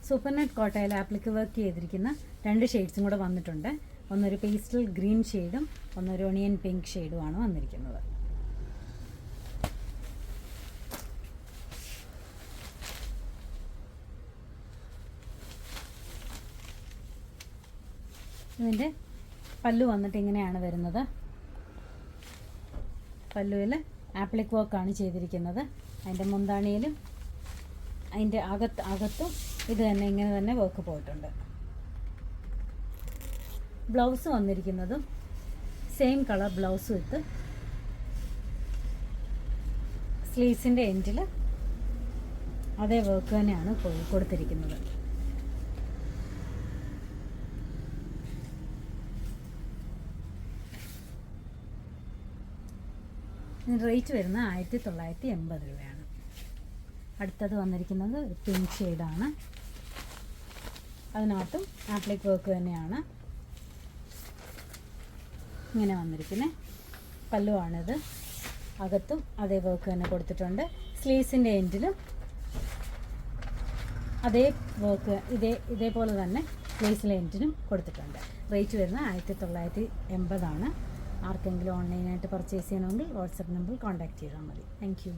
Super net കോട്ടയിൽ ആപ്ലിക്ക് work ചെയ്തിരിക്കുന്ന 2 ഷെയ്ഡ്സും കൂടെ വന്നിട്ടുണ്ട്. ഒന്നൊരു പേസ്റ്റൽ ഗ്രീൻ ഷെയ്ഡും ഒന്നൊരു ഒണിയൻ പിങ്ക് ഷെയ്ഡുമാണ് വന്നിരിക്കുന്നത്. ഇതിൻ്റെ പല്ലു വന്നിട്ട് ഇങ്ങനെയാണ് വരുന്നത്. പല്ലുവിൽ ആപ്ലിക് വർക്കാണ് ചെയ്തിരിക്കുന്നത്. അതിൻ്റെ മുന്താണിയിലും അതിൻ്റെ അകത്തും ഇത് തന്നെ ഇങ്ങനെ തന്നെ വർക്ക് പോയിട്ടുണ്ട്. ബ്ലൗസ് വന്നിരിക്കുന്നതും സെയിം കളർ ബ്ലൗസ് വിത്ത് സ്ലീവ്സിൻ്റെ എൻഡിൽ അതേ വർക്ക് തന്നെയാണ് കൊടുത്തിരിക്കുന്നത്. റേറ്റ് വരുന്നത് 1980 രൂപയാണ്. അടുത്തത് വന്നിരിക്കുന്നത് പിങ്ക് ഷെയ്ഡാണ്. അതിനകത്തും ആപ്ലിക് വർക്ക് തന്നെയാണ് ഇങ്ങനെ വന്നിരിക്കുന്നത്. പല്ലുവാണിത്. അകത്തും അതേ വർക്ക് തന്നെ കൊടുത്തിട്ടുണ്ട്. സ്ലീവ്സിൻ്റെ എൻഡിലും അതേ വർക്ക് ഇതേപോലെ തന്നെ സ്ലീവ്സിലെ എൻഡിനും കൊടുത്തിട്ടുണ്ട്. റേറ്റ് വരുന്നത് 1980 ആണ്. ആർക്കെങ്കിലും ഓൺലൈനായിട്ട് പർച്ചേസ് ചെയ്യണമെങ്കിൽ വാട്സപ്പ് നമ്പറിൽ കോൺടാക്റ്റ് ചെയ്താൽ മതി. Thank you.